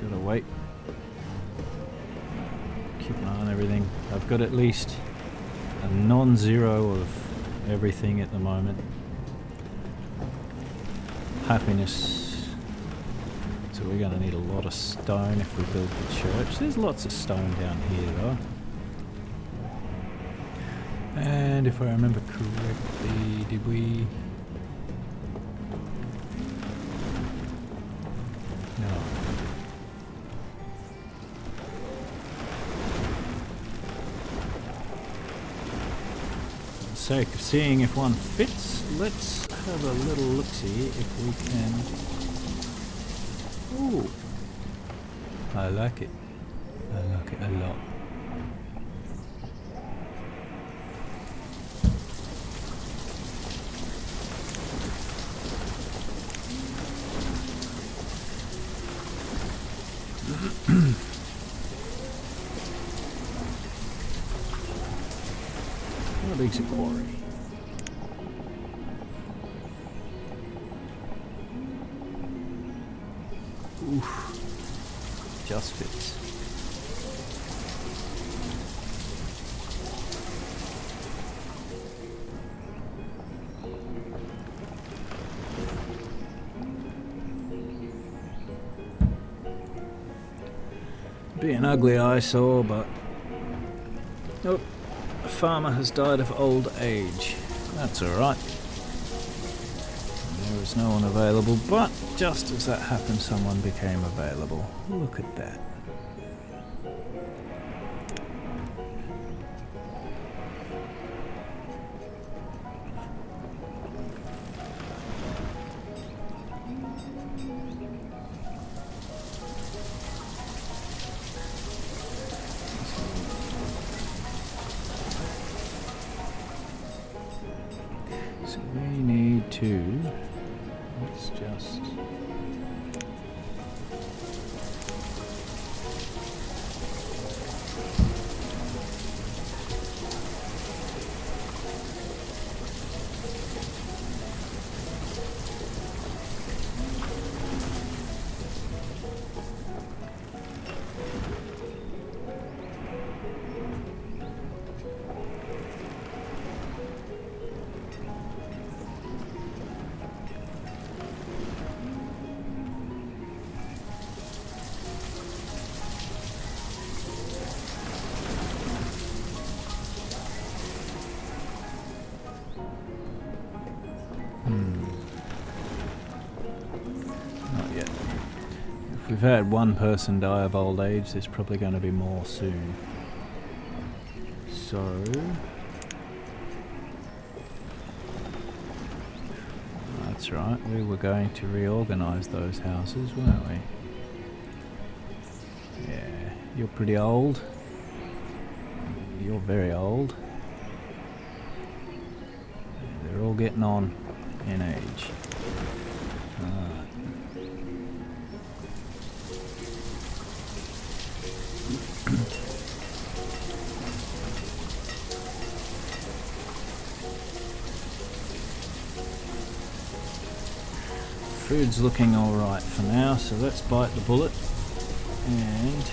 Gotta wait. Keep an eye on everything. I've got at least a non-zero of everything at the moment. Happiness. So we're gonna need a lot of stone if we build the church. There's lots of stone down here though. And if I remember correctly, did we... No. Sake of seeing if one fits, let's have a little look-see if we can. Ooh, I like it. I like it a lot. How big's a quarry? Oof. Just fits. Be an ugly eyesore, but... Oh. A farmer has died of old age. That's alright. There was no one available, but just as that happened, someone became available. Look at that. So we need to, let's just, not yet. If we've had one person die of old age, there's probably going to be more soon. So... That's right, we were going to reorganise those houses, weren't we? Yeah, you're pretty old. You're very old. They're all getting on in age. Food's looking alright for now, so let's bite the bullet and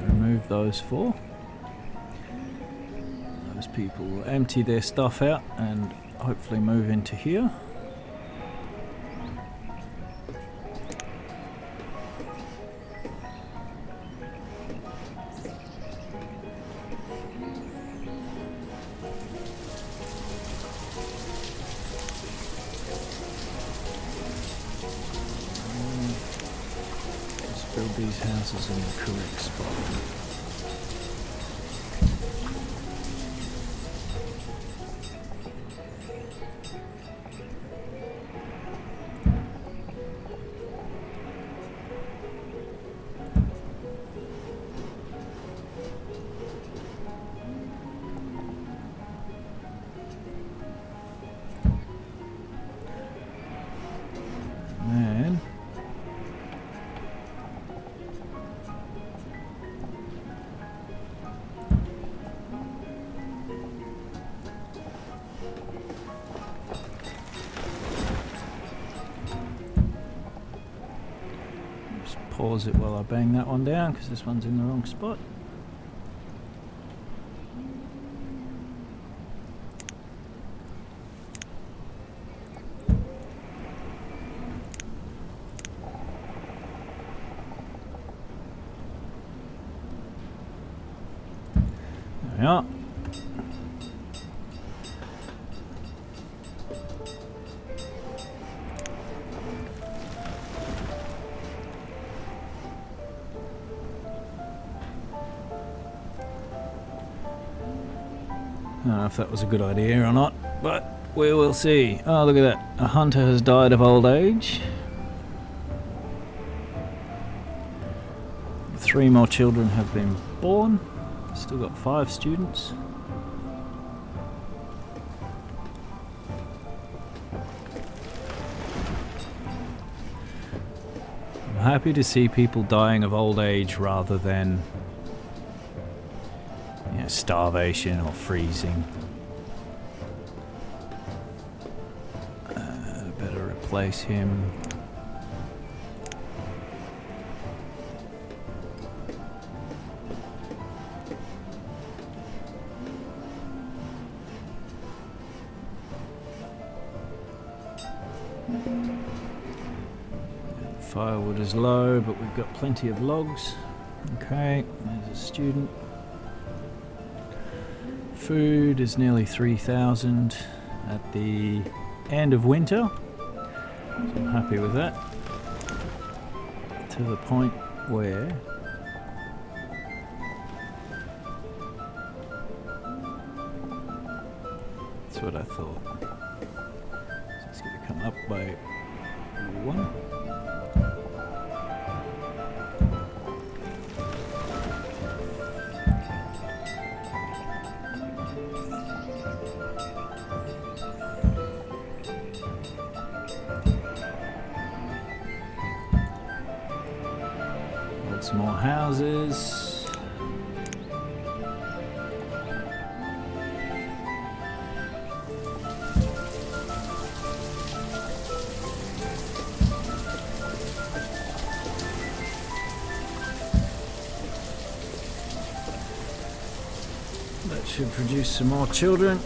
remove those four. Those people will empty their stuff out and hopefully move into here. Build these houses in the correct spot. Man. Pause it while I bang that one down because this one's in the wrong spot. There we are. I don't know if that was a good idea or not, but we will see. Oh, look at that. A hunter has died of old age. 3 more children have been born. Still got 5 students. I'm happy to see people dying of old age rather than starvation or freezing. Better replace him. Firewood is low, but we've got plenty of logs. Okay, there's a student. Food is nearly 3,000 at the end of winter, so I'm happy with that. To the point where that's what I thought. So it's going to come up by 1. Some more houses. That should produce some more children.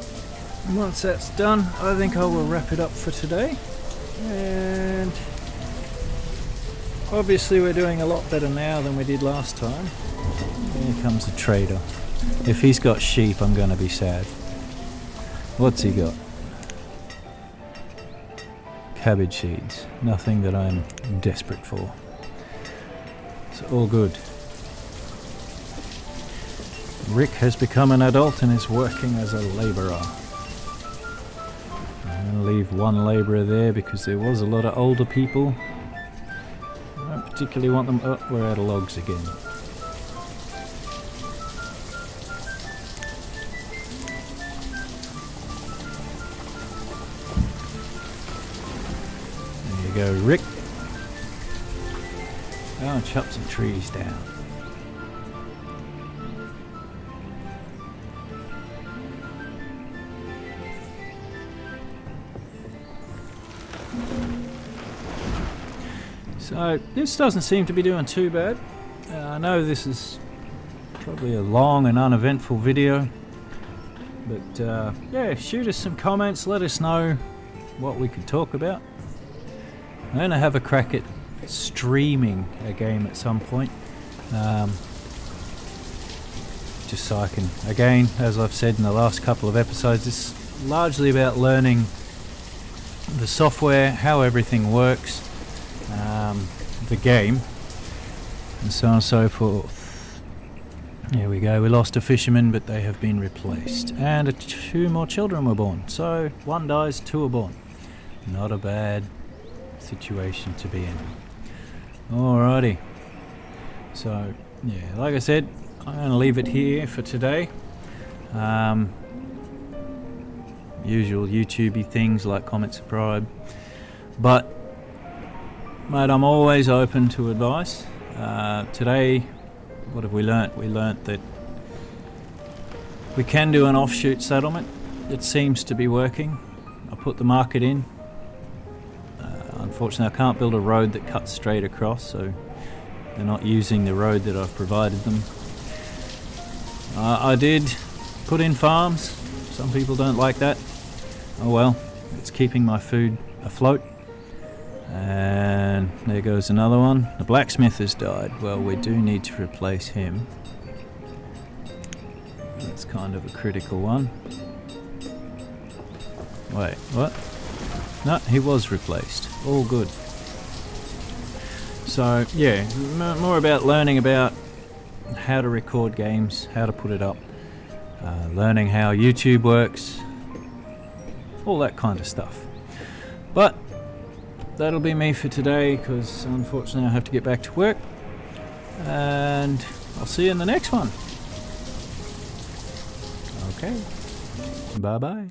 And once that's done, I think I will wrap it up for today. And obviously we're doing a lot better now than we did last time. Here comes a trader. If he's got sheep, I'm going to be sad. What's he got? Cabbage seeds. Nothing that I'm desperate for. It's all good. Rick has become an adult and is working as a labourer. I'm going to leave one labourer there because there was a lot of older people. I don't particularly want them. Oh, we're out of logs again. you go, Rick. Go and chop some trees down. So this doesn't seem to be doing too bad. I know this is probably a long and uneventful video, but yeah, shoot us some comments, let us know what we could talk about. I'm going to have a crack at streaming a game at some point, just so I can, again, as I've said in the last couple of episodes, it's largely about learning the software, how everything works, the game, and so on and so forth. Here we go, we lost a fisherman, but they have been replaced, and 2 more children were born, so 1 dies, 2 are born. Not a bad situation to be in. Alrighty, so yeah, like I said, I'm going to leave it here for today. Usual YouTubey things like comment, subscribe, but mate, I'm always open to advice. Today, what have we learnt? We learnt that we can do an offshoot settlement. It seems to be working. I put the market in. Unfortunately, I can't build a road that cuts straight across, so they're not using the road that I've provided them. I did put in farms. Some people don't like that. Oh well, it's keeping my food afloat. And there goes another one. The blacksmith has died. Well, we do need to replace him. That's kind of a critical one. Wait, what? No, he was replaced. All good. So, yeah, more about learning about how to record games, how to put it up, learning how YouTube works, all that kind of stuff. But that'll be me for today, because unfortunately I have to get back to work, and I'll see you in the next one. Okay, bye bye.